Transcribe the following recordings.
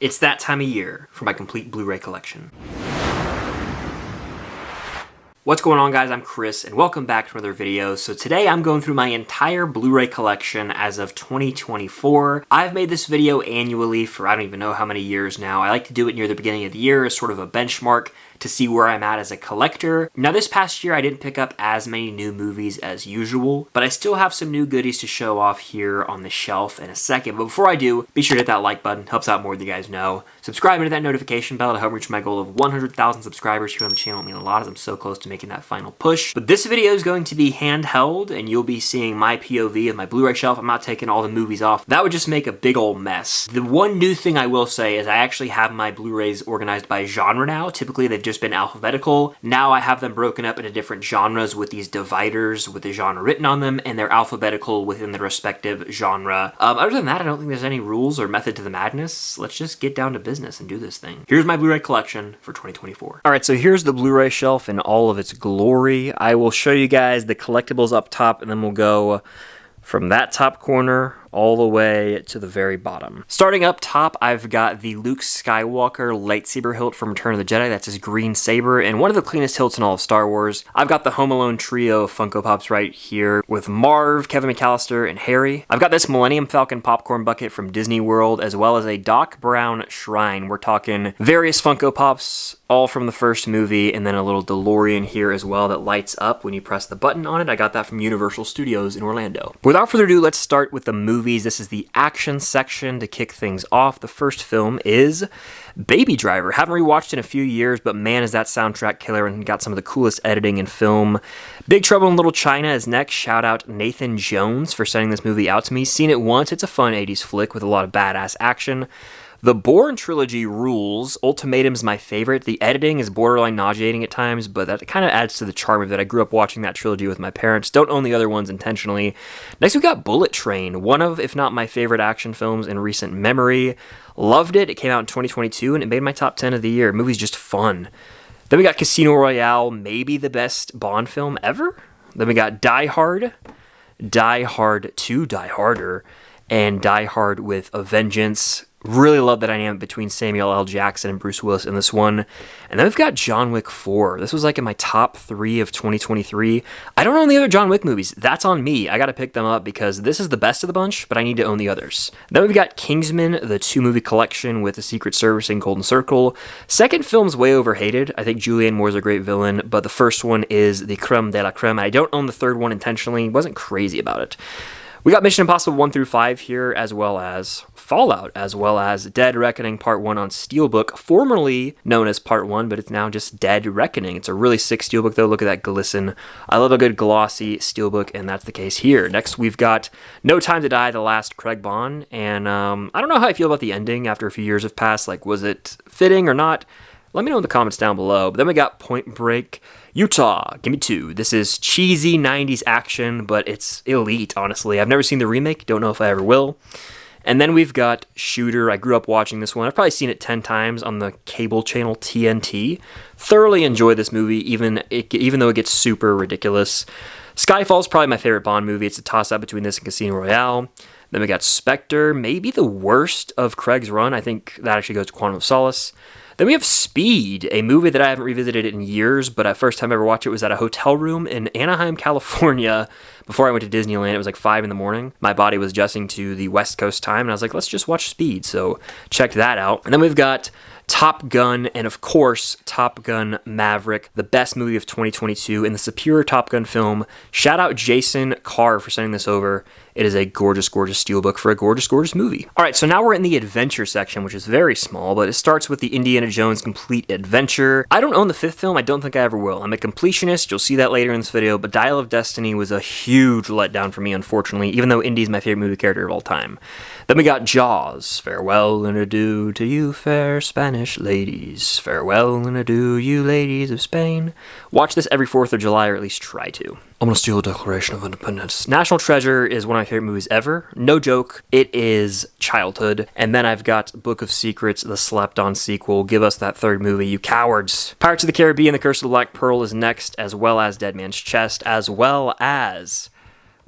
It's that time of year for my complete Blu-ray collection. What's going on, guys? I'm Chris and welcome back to another video. So today I'm going through my entire Blu-ray collection as of 2024. I've made this video annually for I don't even know how many years now. I like to do it near the beginning of the year as sort of a benchmark to see where I'm at as a collector. Now this past year I didn't pick up as many new movies as usual, but I still have some new goodies to show off here on the shelf in a second. But before I do, be sure to hit that like button, helps out more than you guys know. Subscribe and hit that notification bell to help reach my goal of 100,000 subscribers here on the channel. It means a lot as I'm so close to making that final push. But this video is going to be handheld and you'll be seeing my POV of my Blu-ray shelf. I'm not taking all the movies off. That would just make a big old mess. The one new thing I will say is I actually have my Blu-rays organized by genre now. Typically they've just been alphabetical. Now I have them broken up into different genres with these dividers with the genre written on them, and they're alphabetical within the respective genre. Other than that, I don't think there's any rules or method to the madness. Let's just get down to business and do this thing. Here's my Blu-ray collection for 2024. All right, so here's the Blu-ray shelf in all of its glory. I will show you guys the collectibles up top, and then we'll go from that top corner all the way to the very bottom. Starting up top, I've got the Luke Skywalker lightsaber hilt from Return of the Jedi. That's his green saber, and one of the cleanest hilts in all of Star Wars. I've got the Home Alone trio of Funko Pops right here with Marv, Kevin McAllister, and Harry. I've got this Millennium Falcon popcorn bucket from Disney World, as well as a Doc Brown shrine. We're talking various Funko Pops, all from the first movie, and then a little DeLorean here as well that lights up when you press the button on it. I got that from Universal Studios in Orlando. Without further ado, let's start with the movies. This is the action section to kick things off. The first film is Baby Driver. Haven't rewatched in a few years, but man, is that soundtrack killer and got some of the coolest editing in film. Big Trouble in Little China is next. Shout out Nathan Jones for sending this movie out to me. Seen it once. It's a fun 80s flick with a lot of badass action. The Bourne trilogy rules. Ultimatum's my favorite. The editing is borderline nauseating at times, but that kind of adds to the charm of it. I grew up watching that trilogy with my parents. Don't own the other ones intentionally. Next we got Bullet Train, one of, if not my favorite action films in recent memory. Loved it. It came out in 2022 and it made my top 10 of the year. The movie's just fun. Then we got Casino Royale, maybe the best Bond film ever. Then we got Die Hard, Die Hard 2, Die Harder, and Die Hard with a Vengeance. Really love the dynamic between Samuel L. Jackson and Bruce Willis in this one. And then we've got John Wick 4. This was like in my top 3 of 2023. I don't own the other John Wick movies. That's on me. I gotta pick them up because this is the best of the bunch, but I need to own the others. Then we've got Kingsman, the 2-movie collection with the Secret Service and Golden Circle. Second film's way overhated. I think Julianne Moore's a great villain, but the first one is the creme de la creme. I don't own the third one intentionally. Wasn't crazy about it. We got Mission Impossible 1 through 5 here, as well as Fallout, as well as Dead Reckoning Part 1 on Steelbook, formerly known as Part 1, but it's now just Dead Reckoning. It's a really sick Steelbook, though. Look at that glisten. I love a good glossy Steelbook, and that's the case here. Next, we've got No Time to Die, the last Craig Bond, and I don't know how I feel about the ending after a few years have passed. Like, was it fitting or not? Let me know in the comments down below. But then we got Point Break, Utah, give me 2. This is cheesy 90s action, but it's elite, honestly. I've never seen the remake, don't know if I ever will. And then we've got Shooter. I grew up watching this one. I've probably seen it 10 times on the cable channel TNT. Thoroughly enjoy this movie, even though it gets super ridiculous. Skyfall's probably my favorite Bond movie. It's a toss-up between this and Casino Royale. Then we got Spectre, maybe the worst of Craig's run. I think that actually goes to Quantum of Solace. Then we have Speed, a movie that I haven't revisited in years, but the first time I ever watched it was at a hotel room in Anaheim, California. Before I went to Disneyland, it was like 5 in the morning. My body was adjusting to the West Coast time, and I was like, let's just watch Speed. So check that out. And then we've got Top Gun, and of course, Top Gun Maverick, the best movie of 2022 and the superior Top Gun film. Shout out Jason Carr for sending this over. It is a gorgeous, gorgeous steelbook for a gorgeous, gorgeous movie. All right, so now we're in the adventure section, which is very small, but it starts with the Indiana Jones Complete Adventure. I don't own the 5th film. I don't think I ever will. I'm a completionist. You'll see that later in this video, but Dial of Destiny was a huge letdown for me, unfortunately, even though Indy's my favorite movie character of all time. Then we got Jaws. Farewell and adieu to you, fair Spanish ladies. Farewell and adieu, you ladies of Spain. Watch this every 4th of July, or at least try to. I'm gonna steal the Declaration of Independence. National Treasure is one of my favorite movies ever. No joke, it is childhood. And then I've got Book of Secrets, the slept-on sequel. Give us that 3rd movie, you cowards. Pirates of the Caribbean, The Curse of the Black Pearl is next, as well as Dead Man's Chest, as well as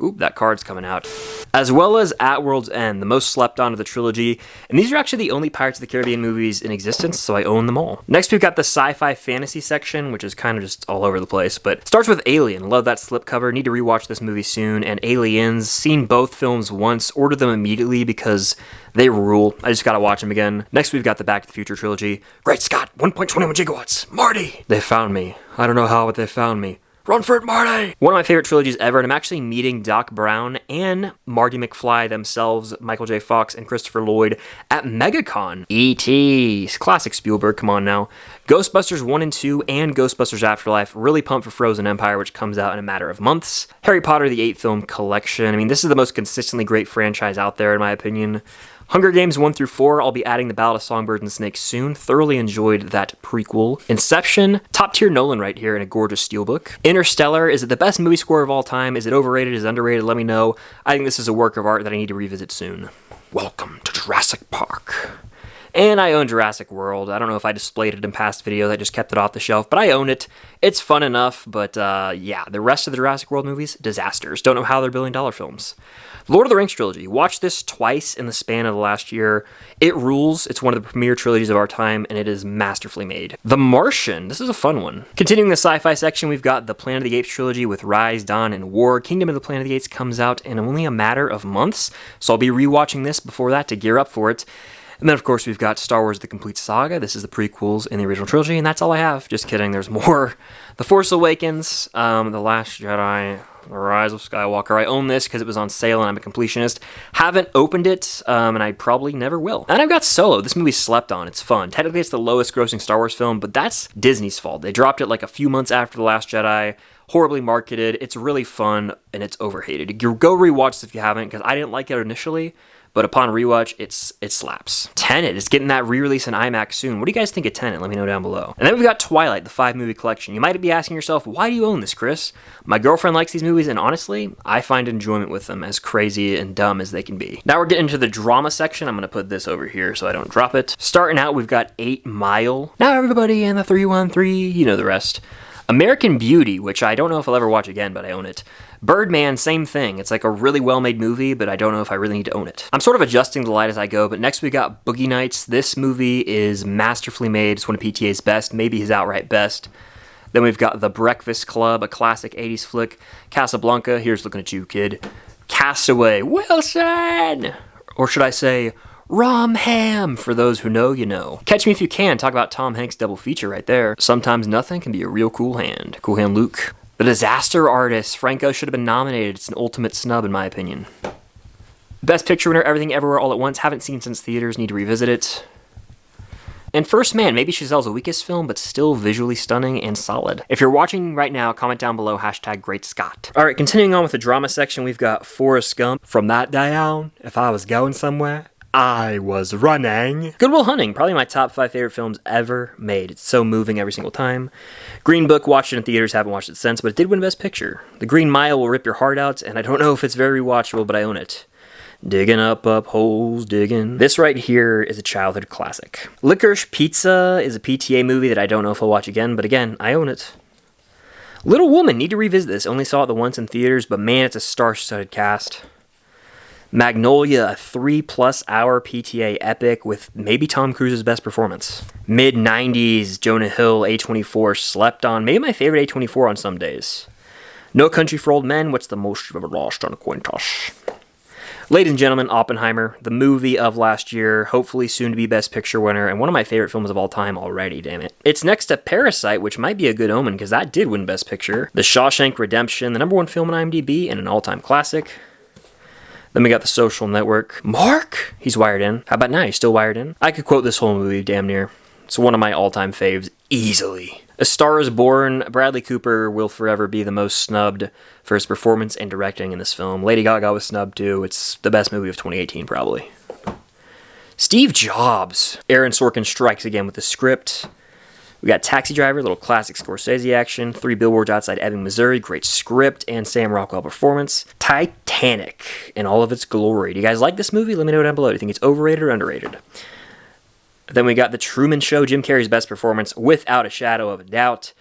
Oop, that card's coming out. As well as At World's End, the most slept on of the trilogy. And these are actually the only Pirates of the Caribbean movies in existence, so I own them all. Next, we've got the sci-fi fantasy section, which is kind of just all over the place, but it starts with Alien. Love that slipcover. Need to rewatch this movie soon. And Aliens, seen both films once, ordered them immediately because they rule. I just gotta watch them again. Next, we've got the Back to the Future trilogy. Great Scott, 1.21 gigawatts. Marty! They found me. I don't know how, but they found me. Run for it, Marty! One of my favorite trilogies ever, and I'm actually meeting Doc Brown and Marty McFly themselves, Michael J. Fox and Christopher Lloyd, at MegaCon. E.T. Classic Spielberg, come on now. Ghostbusters 1 and 2 and Ghostbusters Afterlife. Really pumped for Frozen Empire, which comes out in a matter of months. Harry Potter, the 8-film collection. I mean, this is the most consistently great franchise out there, in my opinion. Hunger Games 1 through 4, I'll be adding The Ballad of Songbirds and Snakes soon. Thoroughly enjoyed that prequel. Inception, top tier Nolan right here in a gorgeous steelbook. Interstellar, is it the best movie score of all time? Is it overrated? Is it underrated? Let me know. I think this is a work of art that I need to revisit soon. Welcome to Jurassic Park. And I own Jurassic World. I don't know if I displayed it in past videos, I just kept it off the shelf, but I own it. It's fun enough, but yeah, the rest of the Jurassic World movies, disasters. Don't know how they're billion-dollar films. Lord of the Rings trilogy. Watched this twice in the span of the last year. It rules. It's one of the premier trilogies of our time, and it is masterfully made. The Martian. This is a fun one. Continuing the sci-fi section, we've got the Planet of the Apes trilogy with Rise, Dawn, and War. Kingdom of the Planet of the Apes comes out in only a matter of months, so I'll be rewatching this before that to gear up for it. And then, of course, we've got Star Wars The Complete Saga. This is the prequels in the original trilogy, and that's all I have. Just kidding, there's more. The Force Awakens, The Last Jedi, The Rise of Skywalker. I own this because it was on sale and I'm a completionist. Haven't opened it, and I probably never will. And I've got Solo. This movie slept on. It's fun. Technically, it's the lowest grossing Star Wars film, but that's Disney's fault. They dropped it like a few months after The Last Jedi. Horribly marketed. It's really fun, and it's overhated. Go rewatch this if you haven't, because I didn't like it initially, but upon rewatch, it slaps. Tenet is getting that re-release in IMAX soon. What do you guys think of Tenet? Let me know down below. And then we've got Twilight, the 5-movie collection. You might be asking yourself, why do you own this, Chris? My girlfriend likes these movies, and honestly, I find enjoyment with them, as crazy and dumb as they can be. Now we're getting into the drama section. I'm going to put this over here so I don't drop it. Starting out, we've got 8 Mile. Now everybody in the 313, you know the rest. American Beauty, which I don't know if I'll ever watch again, but I own it. Birdman, same thing. It's like a really well-made movie, but I don't know if I really need to own it. I'm sort of adjusting the light as I go, but next we got Boogie Nights. This movie is masterfully made. It's one of PTA's best, maybe his outright best. Then we've got The Breakfast Club, a classic 80s flick. Casablanca, here's looking at you, kid. Castaway, Wilson! Or should I say, Rom Ham, for those who know, you know. Catch Me If You Can, talk about Tom Hanks' double feature right there. Sometimes Nothing can be a real cool hand. Cool Hand Luke. The Disaster Artist, Franco should have been nominated. It's an ultimate snub in my opinion. Best Picture winner, Everything Everywhere All at Once, haven't seen since theaters, need to revisit it. And First Man, maybe Chazelle's weakest film, but still visually stunning and solid. If you're watching right now, comment down below, #Great Scott. Alright, continuing on with the drama section, we've got Forrest Gump. From that day on, if I was going somewhere, I was running. Good Will Hunting, probably my top 5 favorite films ever made. It's so moving every single time. Green Book, watched it in theaters, haven't watched it since, but it did win Best Picture. The Green Mile will rip your heart out, and I don't know if it's very rewatchable, but I own it. Digging up holes, digging. This right here is a childhood classic. Licorice Pizza is a PTA movie that I don't know if I'll watch again, but again, I own it. Little Woman, need to revisit this. Only saw it the once in theaters, but man, it's a star-studded cast. Magnolia, a 3+ hour PTA epic with maybe Tom Cruise's best performance. Mid-90s, Jonah Hill, A24, slept on. Maybe my favorite A24 on some days. No Country for Old Men, what's the most you've ever lost on a coin toss? Ladies and gentlemen, Oppenheimer, the movie of last year, hopefully soon to be Best Picture winner, and one of my favorite films of all time already, damn it. It's next to Parasite, which might be a good omen, because that did win Best Picture. The Shawshank Redemption, the #1 film on IMDb, and an all-time classic. Then we got The Social Network. Mark? He's wired in. How about now? He's still wired in? I could quote this whole movie damn near. It's one of my all-time faves, easily. A Star is Born. Bradley Cooper will forever be the most snubbed for his performance and directing in this film. Lady Gaga was snubbed too. It's the best movie of 2018, probably. Steve Jobs. Aaron Sorkin strikes again with the script. We got Taxi Driver, little classic Scorsese action. 3 Billboards Outside Ebbing, Missouri. Great script and Sam Rockwell performance. Titanic in all of its glory. Do you guys like this movie? Let me know down below. Do you think it's overrated or underrated? Then we got The Truman Show, Jim Carrey's best performance, without a shadow of a doubt.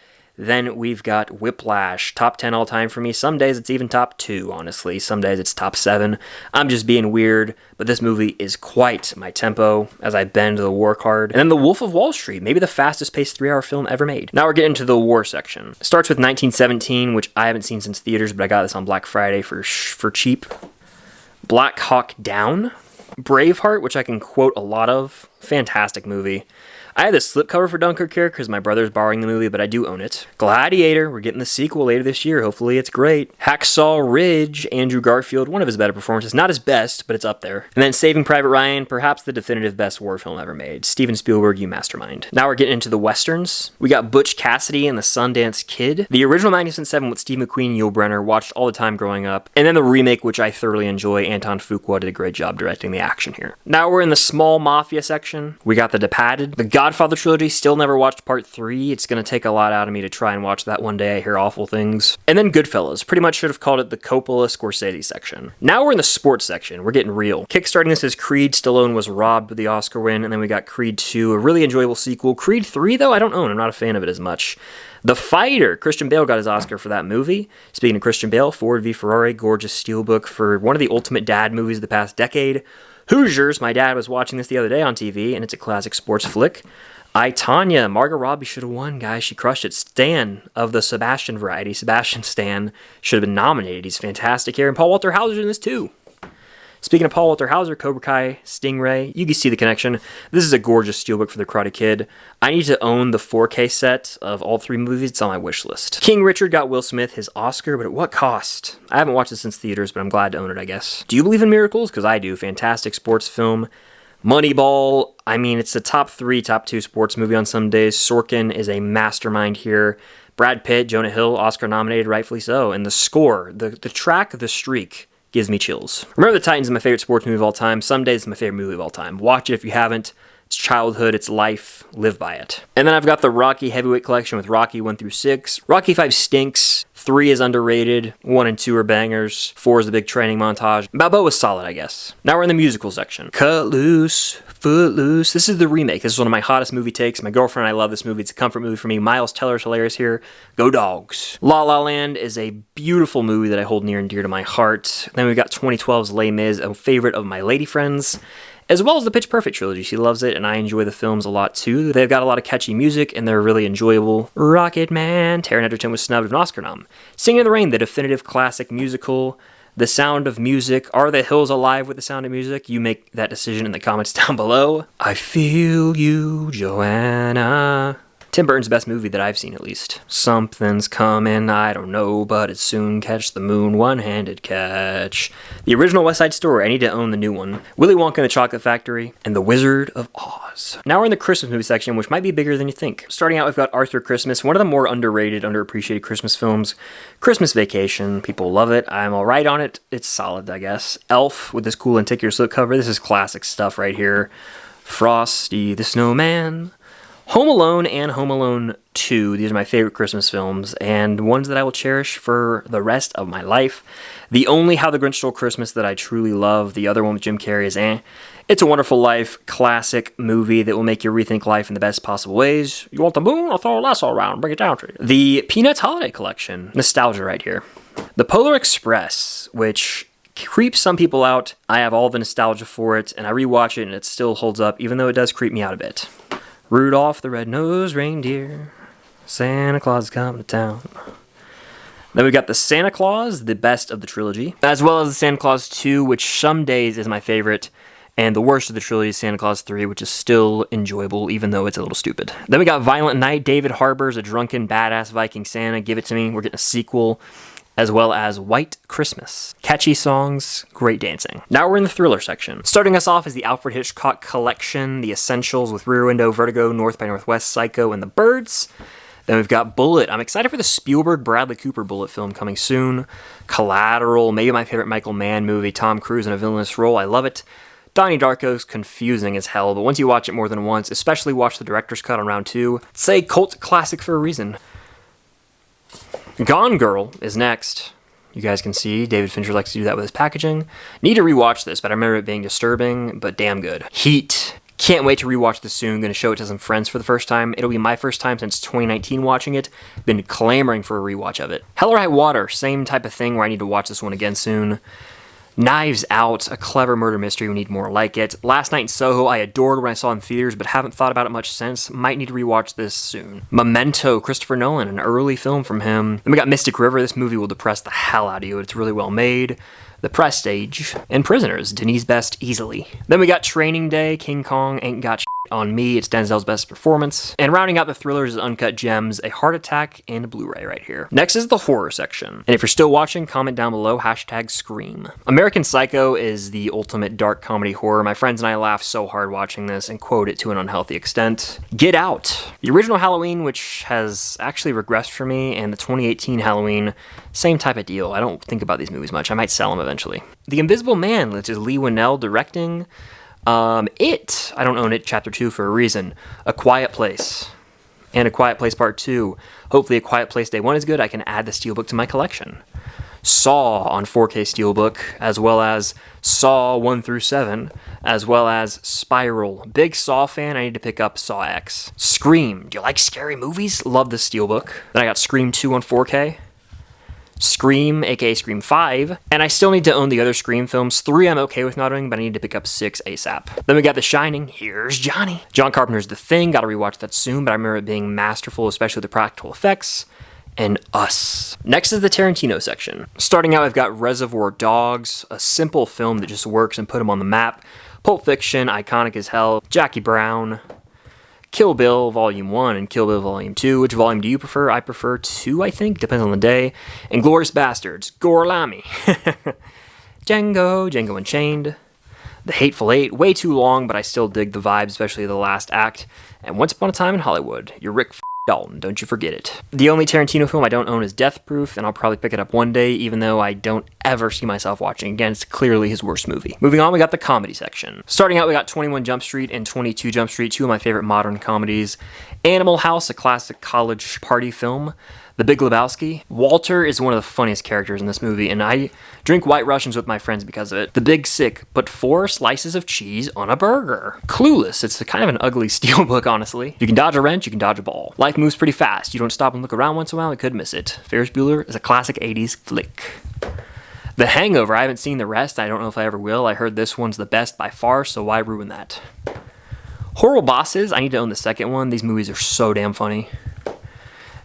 Then we've got Whiplash, top 10 all time for me. Some days it's even top 2, honestly. Some days it's top 7. I'm just being weird, but this movie is quite my tempo as I bend the war card. And then The Wolf of Wall Street, maybe the fastest paced 3-hour film ever made. Now we're getting to the war section. It starts with 1917, which I haven't seen since theaters, but I got this on Black Friday for cheap. Black Hawk Down. Braveheart, which I can quote a lot of. Fantastic movie. I had this slipcover for Dunkirk here because my brother's borrowing the movie, but I do own it. Gladiator, we're getting the sequel later this year. Hopefully it's great. Hacksaw Ridge, Andrew Garfield, one of his better performances. Not his best, but it's up there. And then Saving Private Ryan, perhaps the definitive best war film ever made. Steven Spielberg, you mastermind. Now we're getting into the westerns. We got Butch Cassidy and the Sundance Kid. The original Magnificent Seven with Steve McQueen, Yul Brynner, watched all the time growing up. And then the remake, which I thoroughly enjoy. Anton Fuqua did a great job directing the action here. Now we're in the small mafia section. We got The Departed. The Godfather trilogy, still never watched part 3. It's going to take a lot out of me to try and watch that one day. I hear awful things. And then Goodfellas. Pretty much should have called it the Coppola Scorsese section. Now we're in the sports section. We're getting real. Kickstarting this is Creed. Stallone was robbed with the Oscar win. And then we got Creed 2, a really enjoyable sequel. Creed 3, though, I don't own. I'm not a fan of it as much. The Fighter. Christian Bale got his Oscar for that movie. Speaking of Christian Bale, Ford v Ferrari, gorgeous steelbook for one of the ultimate dad movies of the past decade. Hoosiers. My dad was watching this the other day on TV, and it's a classic sports flick. I, Tonya. Margot Robbie should have won, guys. She crushed it. Stan of the Sebastian variety. Sebastian Stan should have been nominated. He's fantastic here. And Paul Walter Hauser's in this too. Speaking of Paul Walter Hauser, Cobra Kai, Stingray, you can see the connection. This is a gorgeous steelbook for The Karate Kid. I need to own the 4K set of all 3 movies. It's on my wish list. King Richard got Will Smith his Oscar, but at what cost? I haven't watched it since theaters, but I'm glad to own it, I guess. Do you believe in miracles? Because I do. Fantastic sports film. Moneyball, I mean, it's a top 3, top 2 sports movie on some days. Sorkin is a mastermind here. Brad Pitt, Jonah Hill, Oscar nominated, rightfully so. And the score, the track, the streak, gives me chills. Remember the Titans is my favorite sports movie of all time. Some days it's my favorite movie of all time. Watch it if you haven't. It's childhood, it's life, live by it. And then I've got the Rocky Heavyweight Collection with Rocky 1 through 6. Rocky 5 stinks. 3 is underrated. 1 and 2 are bangers. 4 is the big training montage. Balboa was solid, I guess. Now we're in the musical section. Cut Loose, Footloose. This is the remake. This is one of my hottest movie takes. My girlfriend and I love this movie. It's a comfort movie for me. Miles Teller's hilarious here. Go Dogs. La La Land is a beautiful movie that I hold near and dear to my heart. Then we've got 2012's Les Mis, a favorite of my lady friends, as well as the Pitch Perfect trilogy. She loves it, and I enjoy the films a lot too. They've got a lot of catchy music, and they're really enjoyable. Rocket Man. Taron Egerton was snubbed of an Oscar nom. Singing in the Rain, the definitive classic musical. The Sound of Music. Are the hills alive with The Sound of Music? You make that decision in the comments down below. I Feel You, Joanna. Tim Burton's best movie that I've seen, at least. Something's coming, I don't know, but it's soon. Catch the moon, one-handed catch. The original West Side Story, I need to own the new one. Willy Wonka and the Chocolate Factory, and The Wizard of Oz. Now we're in the Christmas movie section, which might be bigger than you think. Starting out, we've got Arthur Christmas, one of the more underrated, underappreciated Christmas films. Christmas Vacation, people love it. I'm alright on it. It's solid, I guess. Elf, with this cool and take your slipcover. This is classic stuff right here. Frosty the Snowman. Home Alone and Home Alone 2, these are my favorite Christmas films, and ones that I will cherish for the rest of my life. The only How the Grinch Stole Christmas that I truly love, the other one with Jim Carrey, is It's a Wonderful Life, classic movie that will make you rethink life in the best possible ways. You want the moon? I'll throw a lasso around, bring it down to you. The Peanuts Holiday Collection, nostalgia right here. The Polar Express, which creeps some people out. I have all the nostalgia for it, and I rewatch it, and it still holds up, even though it does creep me out a bit. Rudolph the Red-Nosed Reindeer, Santa Claus is coming to town. Then we got the Santa Claus, the best of the trilogy, as well as the Santa Claus 2, which some days is my favorite, and the worst of the trilogy is Santa Claus 3, which is still enjoyable, even though it's a little stupid. Then we got Violent Night, David Harbour's a drunken, badass Viking Santa, give it to me, we're getting a sequel, as well as White Christmas. Catchy songs, great dancing. Now we're in the thriller section. Starting us off is the Alfred Hitchcock Collection, The Essentials with Rear Window, Vertigo, North by Northwest, Psycho, and The Birds. Then we've got Bullet. I'm excited for the Spielberg-Bradley Cooper Bullet film coming soon. Collateral, maybe my favorite Michael Mann movie, Tom Cruise in a villainous role, I love it. Donnie Darko's confusing as hell, but once you watch it more than once, especially watch the director's cut on round 2, it's a cult classic for a reason. Gone Girl is next. You guys can see David Fincher likes to do that with his packaging. Need to rewatch this, but I remember it being disturbing, but damn good. Heat. Can't wait to rewatch this soon. Gonna show it to some friends for the first time. It'll be my first time since 2019 watching it. Been clamoring for a rewatch of it. Hell or High Water, same type of thing where I need to watch this one again soon. Knives Out, a clever murder mystery, we need more like it. Last Night in Soho, I adored when I saw in theaters, but haven't thought about it much since. Might need to rewatch this soon. Memento, Christopher Nolan, an early film from him. Then we got Mystic River. This movie will depress the hell out of you. It's really well made. The Prestige, and Prisoners, Denise Best easily. Then we got Training Day, King Kong, Ain't Got Shit on Me, it's Denzel's best performance. And rounding out the thrillers is Uncut Gems, A Heart Attack, and Blu-ray right here. Next is the horror section. And if you're still watching, comment down below, #Scream. American Psycho is the ultimate dark comedy horror. My friends and I laugh so hard watching this and quote it to an unhealthy extent. Get Out, the original Halloween, which has actually regressed for me, and the 2018 Halloween, same type of deal. I don't think about these movies much. I might sell them eventually. The Invisible Man, which is Lee Winnell directing. It, I don't own it, Chapter 2 for a reason. A Quiet Place, and A Quiet Place Part 2. Hopefully A Quiet Place Day 1 is good. I can add the Steelbook to my collection. Saw on 4K Steelbook, as well as Saw 1 through 7, as well as Spiral. Big Saw fan, I need to pick up Saw X. Scream, do you like scary movies? Love the Steelbook. Then I got Scream 2 on 4K. Scream, aka Scream 5, and I still need to own the other Scream films. 3 I'm okay with not owning, but I need to pick up 6 ASAP. Then we got The Shining, here's Johnny. John Carpenter's The Thing, gotta rewatch that soon, but I remember it being masterful, especially with the practical effects. And Us. Next is the Tarantino section. Starting out, I've got Reservoir Dogs, a simple film that just works and put him on the map. Pulp Fiction, iconic as hell. Jackie Brown. Kill Bill Volume 1 and Kill Bill Volume 2. Which volume do you prefer? I prefer 2, I think. Depends on the day. And Glorious Bastards. Gorlami. Django Unchained. The Hateful Eight. Way too long, but I still dig the vibe, especially the last act. And Once Upon a Time in Hollywood. You're Rick Dalton, don't you forget it. The only Tarantino film I don't own is Death Proof, and I'll probably pick it up one day, even though I don't ever see myself watching again. It's clearly his worst movie. Moving on, we got the comedy section. Starting out, we got 21 Jump Street and 22 Jump Street, 2 of my favorite modern comedies. Animal House, a classic college party film. The Big Lebowski. Walter is one of the funniest characters in this movie, and I drink White Russians with my friends because of it. The Big Sick, but 4 slices of cheese on a burger. Clueless, it's kind of an ugly Steelbook, honestly. You can dodge a wrench, you can dodge a ball. Life moves pretty fast. You don't stop and look around once in a while, you could miss it. Ferris Bueller is a classic 80s flick. The Hangover, I haven't seen the rest, I don't know if I ever will. I heard this one's the best by far, so why ruin that? Horrible Bosses, I need to own the second one. These movies are so damn funny.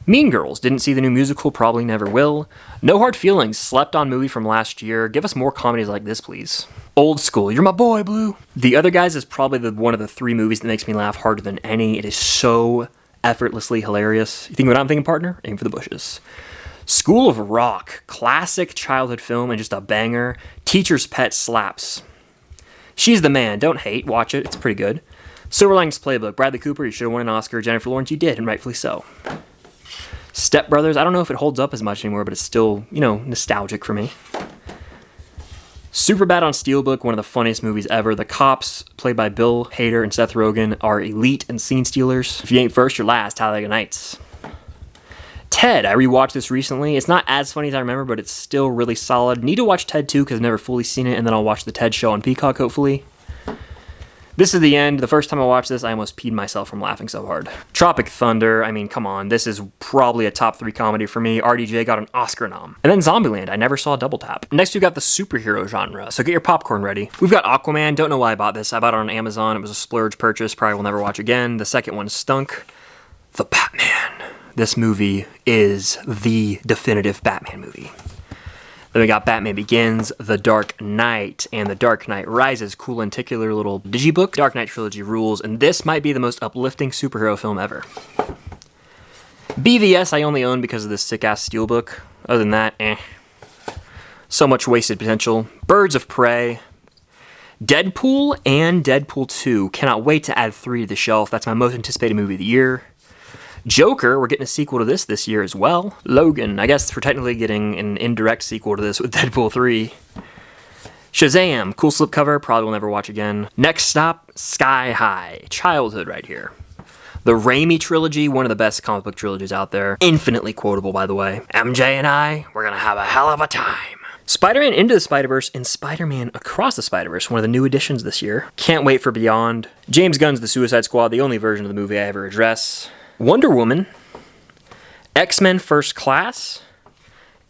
Mean Girls, didn't see the new musical, probably never will. No Hard Feelings, slept on movie from last year. Give us more comedies like this, please. Old School, you're my boy, Blue. The Other Guys is probably one of the 3 movies that makes me laugh harder than any. It is so effortlessly hilarious. You think what I'm thinking, partner? Aim for the bushes. School of Rock, classic childhood film and just a banger. Teacher's Pet slaps. She's the Man, don't hate, watch it, it's pretty good. Silver Linings Playbook, Bradley Cooper, you should have won an Oscar. Jennifer Lawrence, you did, and rightfully so. Step Brothers, I don't know if it holds up as much anymore, but it's still, nostalgic for me. Superbad on Steelbook, one of the funniest movies ever. The cops, played by Bill Hader and Seth Rogen, are elite and scene stealers. If you ain't first, you're last. Talladega Nights. Ted, I rewatched this recently. It's not as funny as I remember, but it's still really solid. Need to watch Ted 2 because I've never fully seen it, and then I'll watch the Ted show on Peacock, hopefully. This is the end. The first time I watched this, I almost peed myself from laughing so hard. Tropic Thunder, I mean, come on. This is probably a top 3 comedy for me. RDJ got an Oscar nom. And then Zombieland, I never saw Double Tap. Next, we've got the superhero genre, so get your popcorn ready. We've got Aquaman. Don't know why I bought this. I bought it on Amazon. It was a splurge purchase. Probably will never watch again. The second one stunk. The Batman. This movie is the definitive Batman movie. Then we got Batman Begins, The Dark Knight, and The Dark Knight Rises. Cool lenticular little digibook. Dark Knight trilogy rules, and this might be the most uplifting superhero film ever. BVS I only own because of this sick-ass steelbook. Other than that, so much wasted potential. Birds of Prey. Deadpool and Deadpool 2. Cannot wait to add 3 to the shelf. That's my most anticipated movie of the year. Joker, we're getting a sequel to this year as well. Logan, I guess we're technically getting an indirect sequel to this with Deadpool 3. Shazam, cool slipcover, probably will never watch again. Next stop, Sky High. Childhood right here. The Raimi trilogy, one of the best comic book trilogies out there. Infinitely quotable, by the way. MJ and I, we're gonna have a hell of a time. Spider-Man Into the Spider-Verse and Spider-Man Across the Spider-Verse, one of the new additions this year. Can't wait for Beyond. James Gunn's The Suicide Squad, the only version of the movie I ever address. Wonder Woman, X-Men First Class,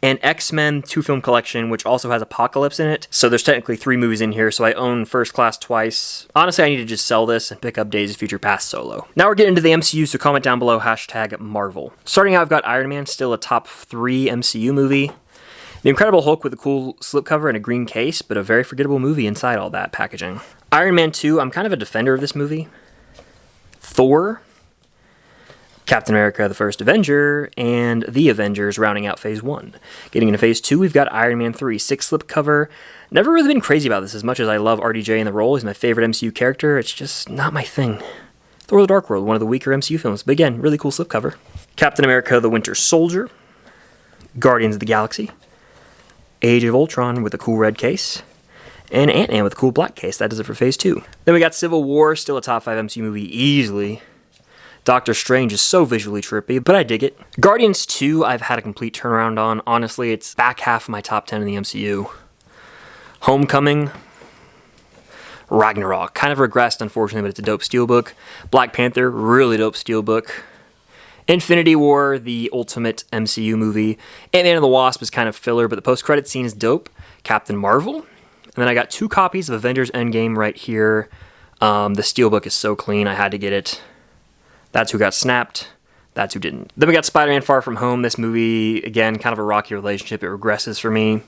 and X-Men 2-film collection, which also has Apocalypse in it. So there's technically 3 movies in here, so I own First Class twice. Honestly, I need to just sell this and pick up Days of Future Past solo. Now we're getting into the MCU, so comment down below, #Marvel. Starting out, I've got Iron Man, still a top 3 MCU movie. The Incredible Hulk with a cool slipcover and a green case, but a very forgettable movie inside all that packaging. Iron Man 2, I'm kind of a defender of this movie. Thor, Captain America, the First Avenger, and The Avengers rounding out Phase 1. Getting into Phase 2, we've got Iron Man 3, 6 slipcover. Never really been crazy about this as much as I love RDJ in the role. He's my favorite MCU character. It's just not my thing. Thor the Dark World, one of the weaker MCU films, but again, really cool slipcover. Captain America, the Winter Soldier, Guardians of the Galaxy, Age of Ultron with a cool red case, and Ant-Man with a cool black case. That does it for Phase 2. Then we got Civil War, still a top 5 MCU movie easily. Doctor Strange is so visually trippy, but I dig it. Guardians 2, I've had a complete turnaround on. Honestly, it's back half of my top 10 in the MCU. Homecoming, Ragnarok. Kind of regressed, unfortunately, but it's a dope steelbook. Black Panther, really dope steelbook. Infinity War, the ultimate MCU movie. Ant-Man and the Wasp is kind of filler, but the post-credit scene is dope. Captain Marvel. And then I got 2 copies of Avengers Endgame right here. The steelbook is so clean, I had to get it. That's who got snapped. That's who didn't. Then we got Spider-Man Far From Home. This movie, again, kind of a rocky relationship. It regresses for me.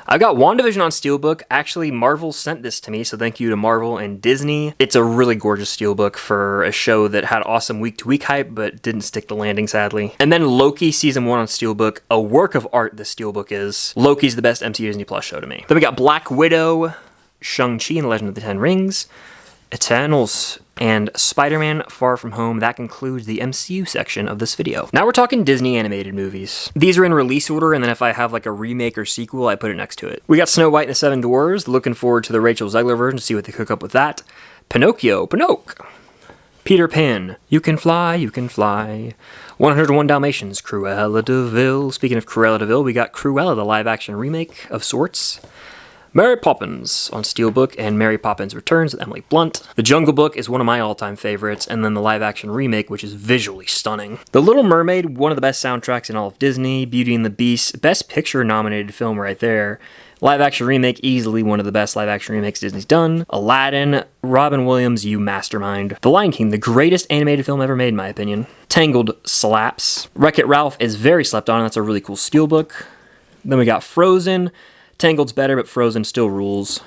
I got WandaVision on steelbook. Actually, Marvel sent this to me, so thank you to Marvel and Disney. It's a really gorgeous steelbook for a show that had awesome week-to-week hype, but didn't stick the landing, sadly. And then Loki Season 1 on steelbook. A work of art, this steelbook is. Loki's the best MCU Disney Plus show to me. Then we got Black Widow, Shang-Chi and the Legend of the Ten Rings, Eternals, and Spider-Man Far From Home. That concludes the MCU section of this video. Now we're talking Disney animated movies. These are in release order, and then if I have like a remake or sequel, I put it next to it. We got Snow White and the Seven Dwarfs. Looking forward to the Rachel Zegler version to see what they cook up with that. Pinocchio, Peter Pan, You Can Fly, You Can Fly. 101 Dalmatians, Cruella de Vil. Speaking of Cruella de Vil, we got Cruella, the live-action remake of sorts. Mary Poppins on steelbook, and Mary Poppins Returns with Emily Blunt. The Jungle Book is one of my all-time favorites, and then the live-action remake, which is visually stunning. The Little Mermaid, one of the best soundtracks in all of Disney. Beauty and the Beast, Best Picture nominated film right there. Live-action remake, easily one of the best live-action remakes Disney's done. Aladdin, Robin Williams, you mastermind. The Lion King, the greatest animated film ever made, in my opinion. Tangled slaps. Wreck-It Ralph is very slept on, that's a really cool steelbook. Then we got Frozen. Tangled's better, but Frozen still rules.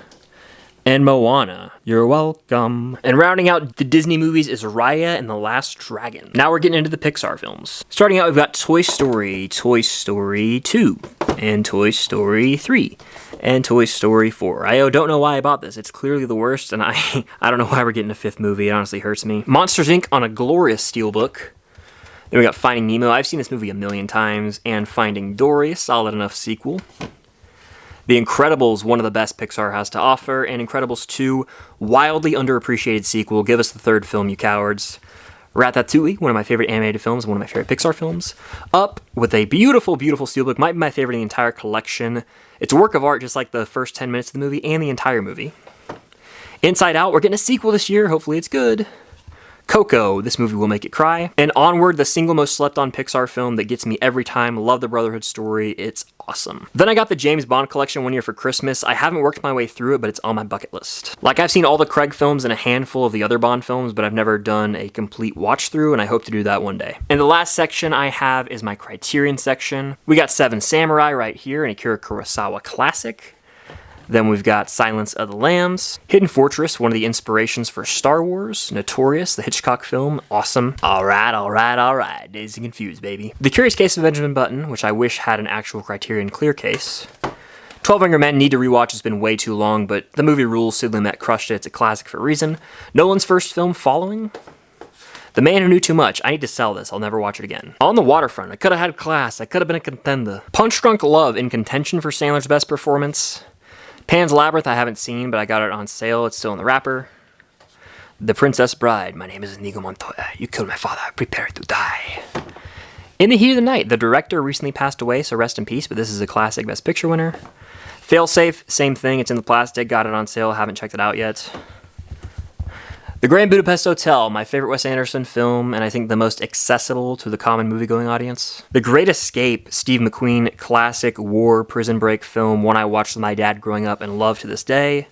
And Moana, you're welcome. And rounding out the Disney movies is Raya and the Last Dragon. Now we're getting into the Pixar films. Starting out, we've got Toy Story, Toy Story 2, and Toy Story 3, and Toy Story 4. I don't know why I bought this. It's clearly the worst, and I don't know why we're getting a 5th movie. It honestly hurts me. Monsters, Inc. on a glorious steelbook. Then we got Finding Nemo. I've seen this movie a million times, and Finding Dory, solid enough sequel. The Incredibles, one of the best Pixar has to offer, and Incredibles 2, wildly underappreciated sequel. Give us the 3rd film, you cowards. Ratatouille, one of my favorite animated films, one of my favorite Pixar films. Up, with a beautiful, beautiful steelbook, might be my favorite in the entire collection. It's a work of art, just like the first 10 minutes of the movie and the entire movie. Inside Out, we're getting a sequel this year. Hopefully it's good. Coco, this movie will make it cry. And Onward, the single most slept on Pixar film that gets me every time. Love the Brotherhood story. It's awesome. Then I got the James Bond collection one year for Christmas. I haven't worked my way through it, but it's on my bucket list. Like, I've seen all the Craig films and a handful of the other Bond films, but I've never done a complete watch through, and I hope to do that one day. And the last section I have is my Criterion section. We got Seven Samurai right here, an Akira Kurosawa classic. Then we've got Silence of the Lambs. Hidden Fortress, one of the inspirations for Star Wars. Notorious, the Hitchcock film. Awesome. Alright. Dazed and Confused, baby. The Curious Case of Benjamin Button, which I wish had an actual Criterion clear case. 12 Younger Men, need to rewatch. It's been way too long, but the movie rules. Sid Lumet crushed it. It's a classic for a reason. Nolan's first film, Following. The Man Who Knew Too Much. I need to sell this. I'll never watch it again. On the Waterfront. I could have had class. I could have been a contender. Punch Drunk Love, in contention for Sandler's best performance. Pan's Labyrinth, I haven't seen, but I got it on sale. It's still in the wrapper. The Princess Bride. My name is Inigo Montoya. You killed my father. Prepare to die. In the Heat of the Night. The director recently passed away, so rest in peace, but this is a classic Best Picture winner. Failsafe, same thing. It's in the plastic. Got it on sale. Haven't checked it out yet. The Grand Budapest Hotel, my favorite Wes Anderson film, and I think the most accessible to the common movie-going audience. The Great Escape, Steve McQueen classic war prison break film, one I watched with my dad growing up and love to this day.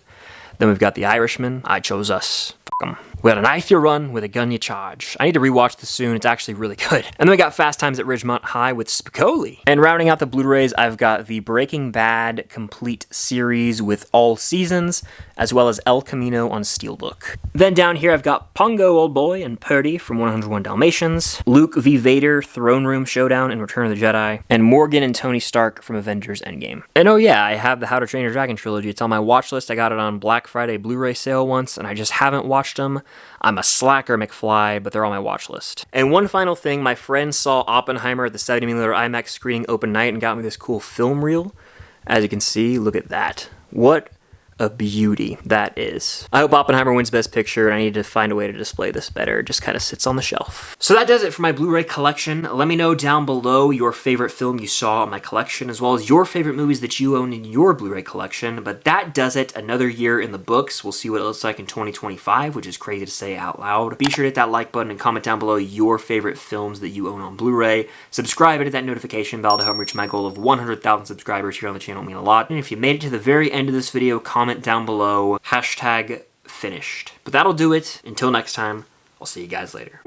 Then we've got The Irishman, I Chose Us. Fuck 'em. We got A Knife You Run with a Gun You Charge. I need to rewatch this soon, it's actually really good. And then we got Fast Times at Ridgemont High with Spicoli. And rounding out the Blu-rays, I've got the Breaking Bad complete series with all seasons, as well as El Camino on Steelbook. Then down here I've got Pongo Old Boy and Purdy from 101 Dalmatians, Luke v. Vader Throne Room Showdown in Return of the Jedi, and Morgan and Tony Stark from Avengers Endgame. And oh yeah, I have the How to Train Your Dragon trilogy. It's on my watch list. I got it on Black Friday Blu-ray sale once, and I just haven't watched them. I'm a slacker McFly, but they're on my watch list. And one final thing, my friend saw Oppenheimer at the 70mm IMAX screening open night and got me this cool film reel. As you can see, look at that. What a beauty that is. I hope Oppenheimer wins Best Picture, and I need to find a way to display this better. It just kind of sits on the shelf. So that does it for my Blu-ray collection. Let me know down below your favorite film you saw in my collection, as well as your favorite movies that you own in your Blu-ray collection. But that does it. Another year in the books. We'll see what it looks like in 2025, which is crazy to say out loud. Be sure to hit that like button and comment down below your favorite films that you own on Blu-ray. Subscribe and hit that notification bell to help reach my goal of 100,000 subscribers here on the channel. It would mean a lot. And if you made it to the very end of this video, comment down below #finished. But that'll do it. Until next time, I'll see you guys later.